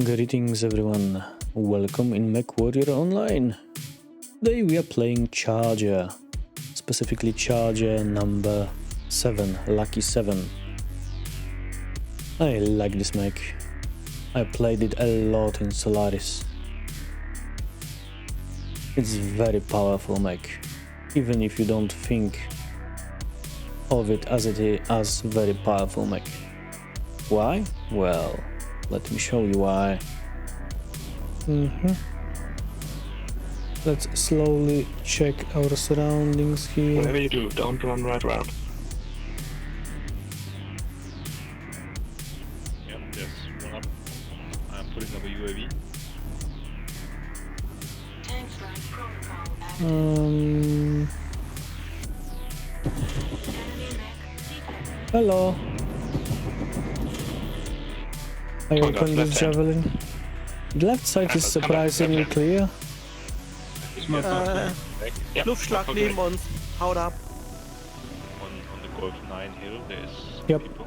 Greetings everyone, welcome in MechWarrior Online. Today we are playing Charger, specifically Charger number 7, Lucky 7. I like this mech. I played it a lot in Solaris. It's very powerful mech, even if you don't think of it as very powerful mech. Why? Well, let me show you why. Let's slowly check our surroundings here. Whatever you do, don't run right around. Yep, there's one up. I'm putting up a UAV. Hello. I opened the javelin. The left side is surprisingly clear. Yep, Luftschlag okay. neben uns. Haut ab. On the Golf 9 hill, there's Yep. people.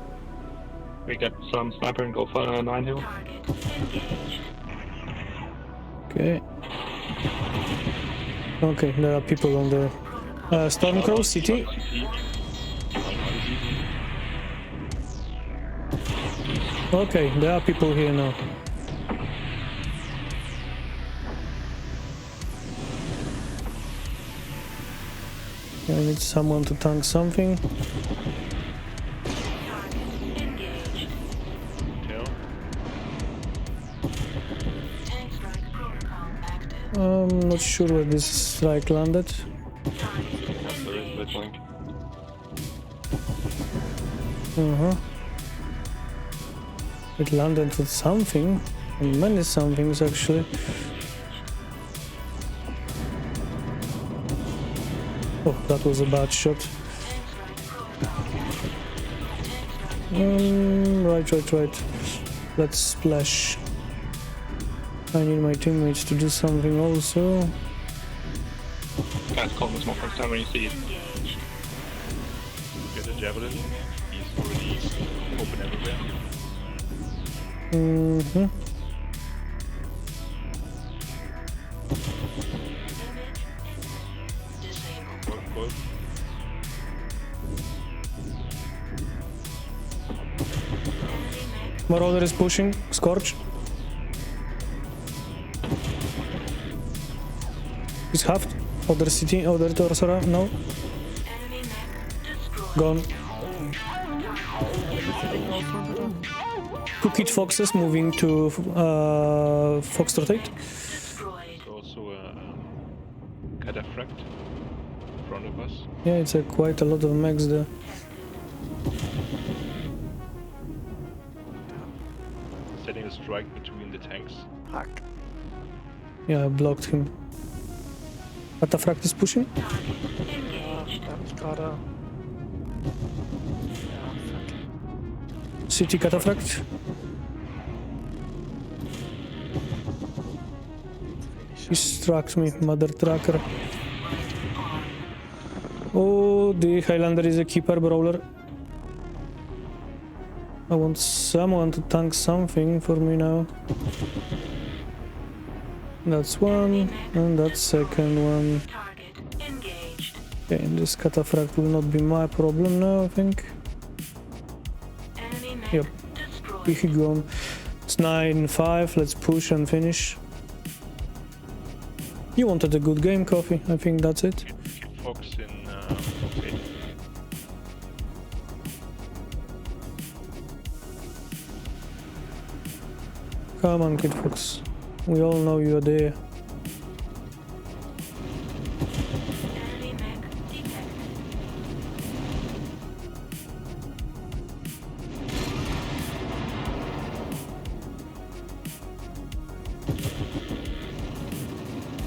We get some sniper and go for 9 hill. Okay. Okay, there are people on the Stormcrow city. Okay, there are people here now. I need someone to tank something. Hill. I'm not sure where this strike landed. Let's link. It landed with something, and many somethings actually. Oh, that was a bad shot. Right. Let's splash. I need my teammates to do something also. Guys, call the smoke next time when you see it. Get a javelin. He's already open everywhere. Golf. Marauder is pushing. Scorch. He's halved. Other city, other Torsora. No. Gone. Two Kid Foxes moving to Foxtrot 8. There's also a cataphract in front of us. Yeah, it's quite a lot of mechs there. Setting a strike between the tanks. Fuck. Yeah, I blocked him. Cataphract is pushing. Ja, da hab ich gerade. City Cataphract. He struck me, mother tracker. Oh, the Highlander is a keeper brawler. I want someone to tank something for me now. That's one, and that's second one. Okay, this Cataphract will not be my problem now, I think. Yep, he gone. It's 9-5, let's push and finish. You wanted a good game, Coffee, I think that's it. Fox in Fox 8. Come on, Kid Fox. We all know you're there.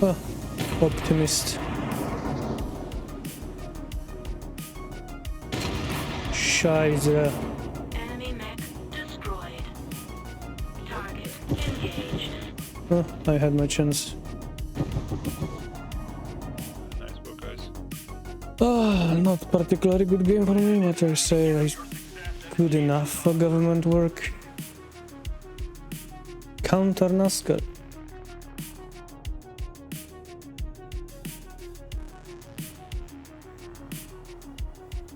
Ah, optimist. Scheiße. I had my chance. Nice work, guys. Not particularly good game for me, but I say good enough for government work. Counter NASCAR.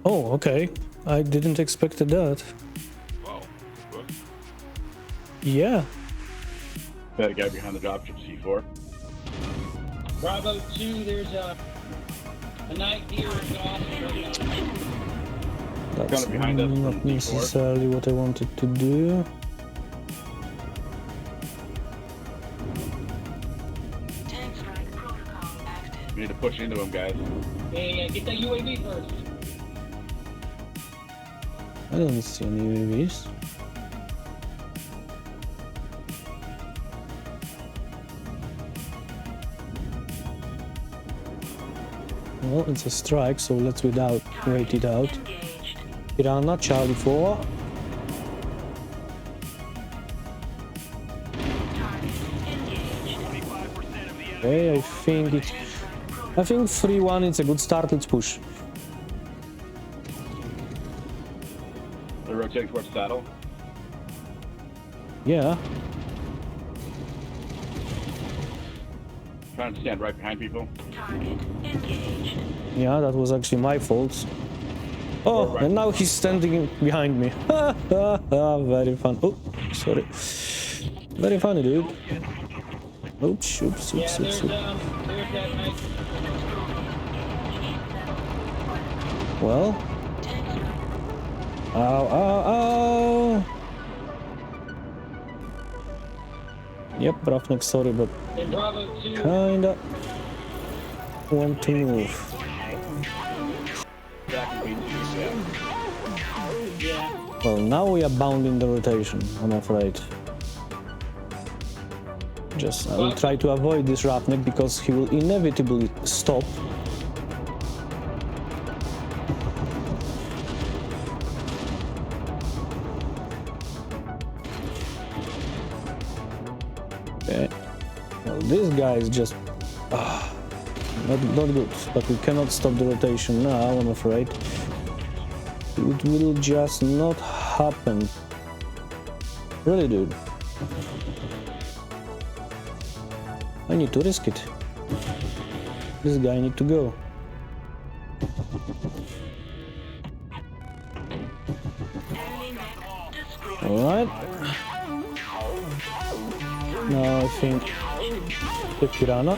Oh, okay. I didn't expect that. Wow. Good. Yeah. That guy behind the dropship C4. Bravo 2, there's a night here in Austin. That's Kinda behind us not from D4. necessarily what I wanted to do. Tank strike protocol active. We need to push into him, guys. Hey, get the UAV first. I don't see any UAVs. Well, it's a strike, so let's wait it out. Engaged. Piranha, Charlie 4. Target engaged. Okay, I think 3-1 is a good start. Let's push. They're rotating towards saddle. Yeah. Trying to stand right behind people. Target engaged. Yeah, that was actually my fault. Oh, Alright. and now he's standing behind me. Very fun. Oh, sorry. Very funny, dude. Oops, oops, Yeah, oops, there's oops. that night. Well. Ow, ow, ow. Yep, Roughneck, sorry, but In Bravo 2, kinda want to move. Back and beat you, yeah. Well, now we are bound in the rotation, I'm afraid. I will try to avoid this Roughneck because he will inevitably stop. Okay. Well, this guy is just not good, but we cannot stop the rotation now, I'm afraid. It will just not happen. Really, dude. I need to risk it. This guy need to go. Enemy mech destroyed. Alright. Now I think the Piranha.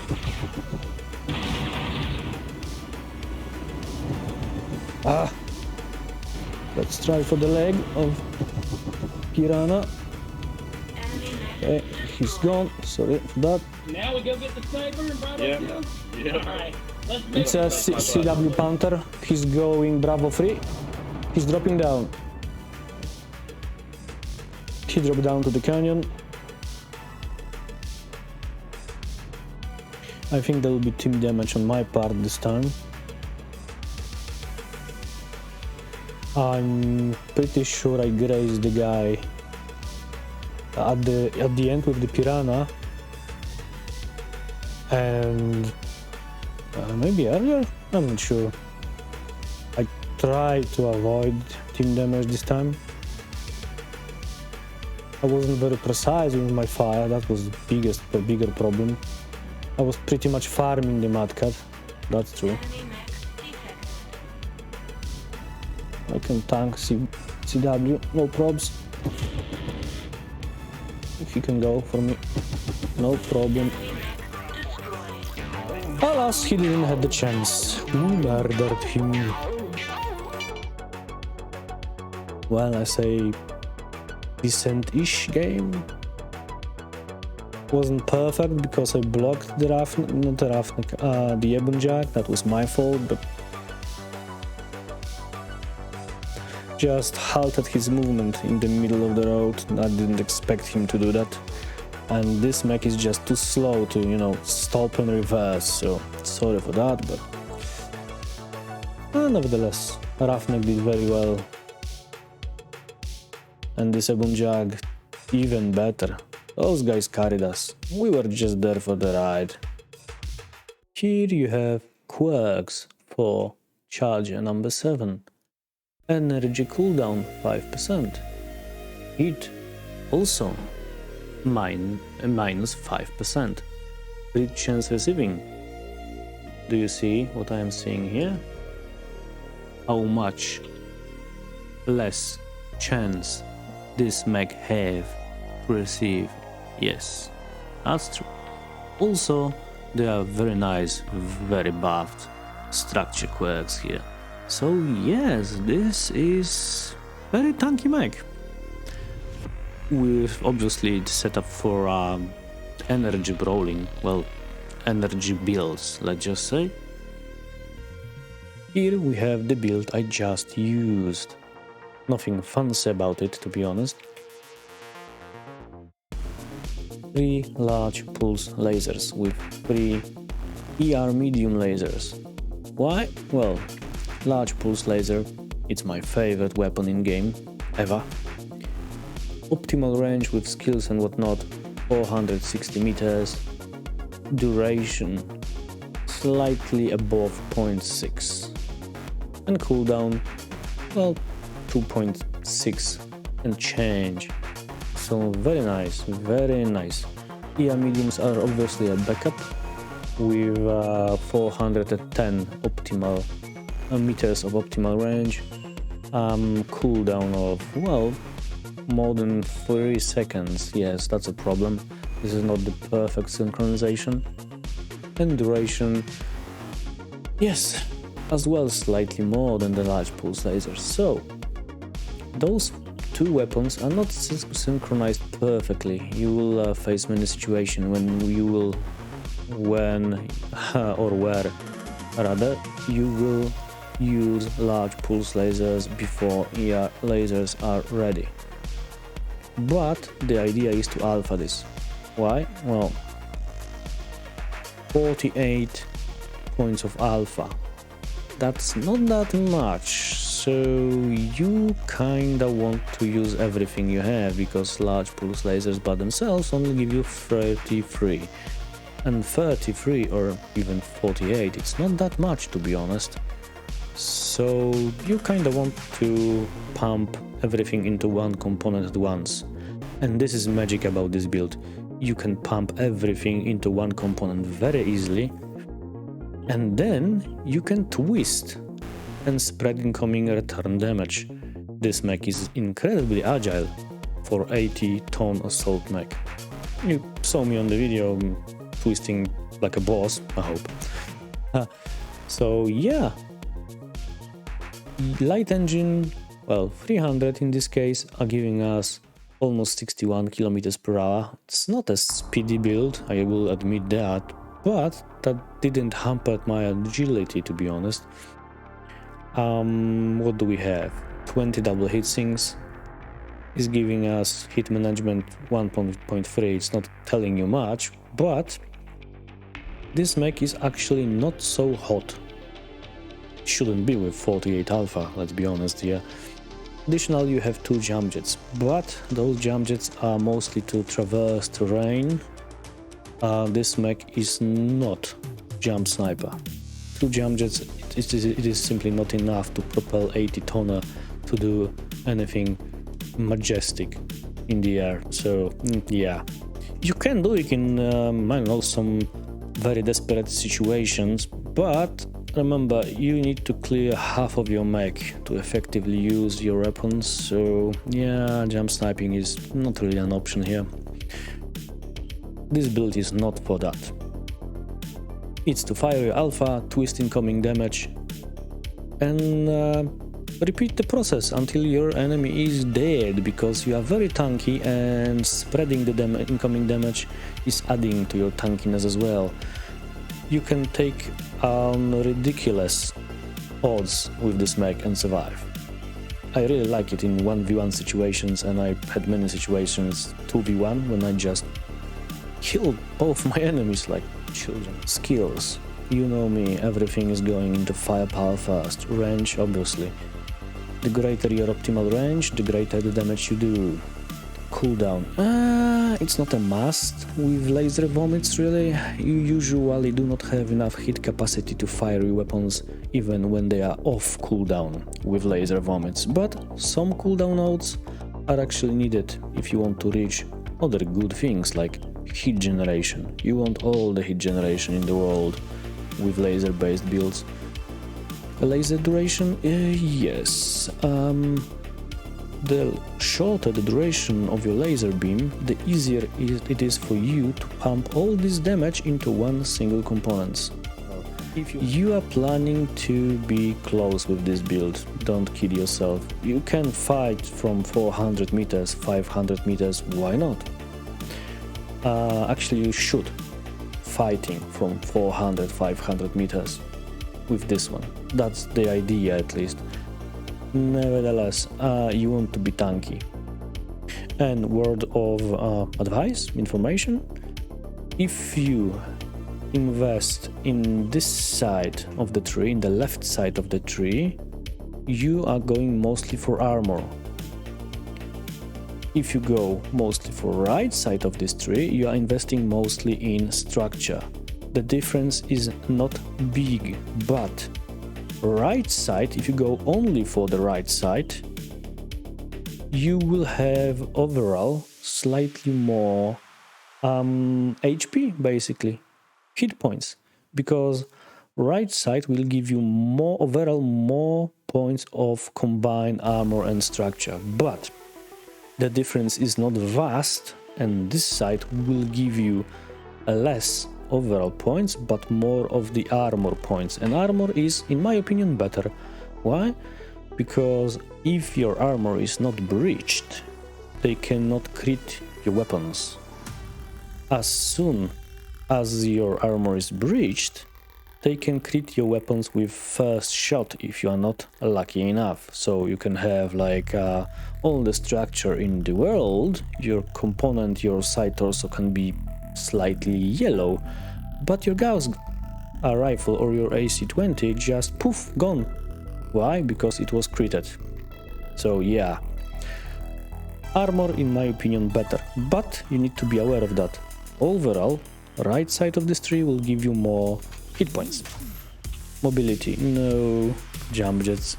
Let's try for the leg of Piranha. Enemy mech Okay, he's gone. Sorry for that. Now we go get the sniper in Bravo 2? Yeah. Yeah. Alright, let's make It's a CW Panther. He's going Bravo 3. He's dropping down. He dropped down to the canyon. I think there will be team damage on my part this time. I'm pretty sure I grazed the guy at the end with the Piranha, and maybe earlier. I'm not sure. I tried to avoid team damage this time. I wasn't very precise with my fire. That was the bigger problem. I was pretty much farming the Madcat. That's true. enemy mech detected. I can tank CW, no probs. If he can go for me, no problem. Alas, he didn't have the chance. We murdered him. Well, I say decent-ish game. Wasn't perfect because I blocked the the Ebonjack. That was my fault, but just halted his movement in the middle of the road. I didn't expect him to do that. And this mech is just too slow to, stop and reverse, so sorry for that, but nevertheless, Roughneck did very well. And this Ebonjack even better. Those guys carried us. We were just there for the ride. Here you have quirks for charger number 7. Energy cooldown 5%. Heat also minus 5%. Crit chance receiving. Do you see what I am seeing here? How much less chance this mech have to receive? Yes, that's true. Also, there are very nice, very buffed structure quirks here. So yes, this is very tanky mech. With obviously set up for energy brawling, well, energy builds, let's just say. Here we have the build I just used. Nothing fancy about it, to be honest. 3 large pulse lasers with 3 ER medium lasers. Why? Well, large pulse laser, it's my favorite weapon in game, ever. Optimal range with skills and whatnot, 460 meters. Duration, slightly above 0.6. And cooldown, well, 2.6 and change. So very nice, very nice. ER mediums are obviously a backup with 410 optimal meters of optimal range. Cooldown of, well, more than 3 seconds. Yes, that's a problem. This is not the perfect synchronization. And duration, yes, as well slightly more than the large pulse lasers. So those two weapons are not synchronized perfectly. You will face many situations when you will use large pulse lasers before ER lasers are ready. But the idea is to alpha this. Why? Well, 48 points of alpha. That's not that much, so you kinda want to use everything you have, because large pulse lasers by themselves only give you 33. And 33 or even 48, it's not that much, to be honest. So you kinda want to pump everything into one component at once. And this is magic about this build. You can pump everything into one component very easily, and then you can twist and spread incoming return damage. This mech is incredibly agile for 80-ton assault mech. You saw me on the video twisting like a boss, I hope. So yeah, light engine, well, 300 in this case, are giving us almost 61 kilometers per hour. It's not a speedy build, I will admit that, but that didn't hamper my agility, to be honest. What do we have? 20 double hit sinks is giving us hit management 1.3. It's not telling you much, but this mech is actually not so hot. Shouldn't be with 48 alpha, let's be honest here. Additionally, you have 2 jump jets, but those jump jets are mostly to traverse terrain. This mech is not jump sniper. 2 jump jets, it is simply not enough to propel 80-tonner to do anything majestic in the air. So yeah, you can do it in I don't know, some very desperate situations, but remember, you need to clear half of your mech to effectively use your weapons, so yeah, jump sniping is not really an option here. This build is not for that. It's to fire your alpha, twist incoming damage, and repeat the process until your enemy is dead, because you are very tanky and spreading the incoming damage is adding to your tankiness as well. You can take ridiculous odds with this mech and survive. I really like it in 1v1 situations, and I had many situations 2v1 when I just killed both my enemies like children. Skills. You know me, everything is going into firepower first. Range, obviously. The greater your optimal range, the greater the damage you do. Cooldown. It's not a must with laser vomits, really. You usually do not have enough hit capacity to fire your weapons even when they are off cooldown with laser vomits, but some cooldown nodes are actually needed if you want to reach other good things like heat generation. You want all the heat generation in the world with laser-based builds. Laser duration? Yes. The shorter the duration of your laser beam, the easier it is for you to pump all this damage into one single component. If you are planning to be close with this build, don't kid yourself. You can fight from 400 meters, 500 meters, why not? Actually, you should fighting from 400, 500 meters with this one. That's the idea, at least. Nevertheless, you want to be tanky. And word of advice, information, if you invest in this side of the tree, in the left side of the tree, you are going mostly for armor. If you go mostly for right side of this tree, you are investing mostly in structure. The difference is not big, but right side, if you go only for the right side, you will have overall slightly more HP, basically, hit points, because right side will give you more overall more points of combined armor and structure, but the difference is not vast, and this side will give you less overall points but more of the armor points, and armor is, in my opinion, better. Why? Because if your armor is not breached, they cannot crit your weapons. As soon as your armor is breached, they can crit your weapons with first shot if you are not lucky enough. So you can have like all the structure in the world, your component, your side torso can be slightly yellow, but your Gauss rifle or your AC-20 just poof, gone. Why? Because it was critted. So yeah, armor in my opinion better, but you need to be aware of that. Overall, right side of this tree will give you more hit points. Mobility, no. Jump jets,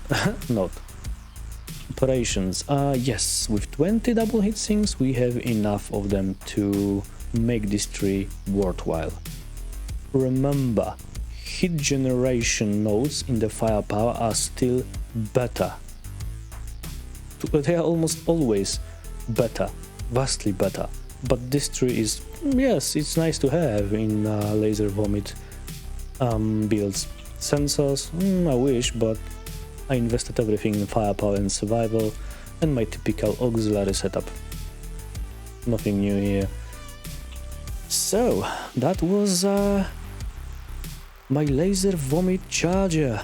not. Operations, yes, with 20 double hit sinks we have enough of them to make this tree worthwhile. Remember, hit generation nodes in the firepower are still better. They are almost always better, vastly better. But this tree is, yes, it's nice to have in laser vomit builds. Sensors, I wish, but I invested everything in firepower and survival and my typical auxiliary setup. Nothing new here. So, that was my laser vomit charger,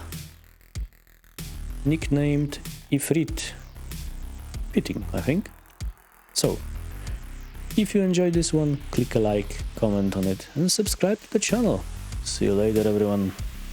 nicknamed Ifrit. Fitting, I think. So, if you enjoyed this one, click a like, comment on it, and subscribe to the channel. See you later, everyone.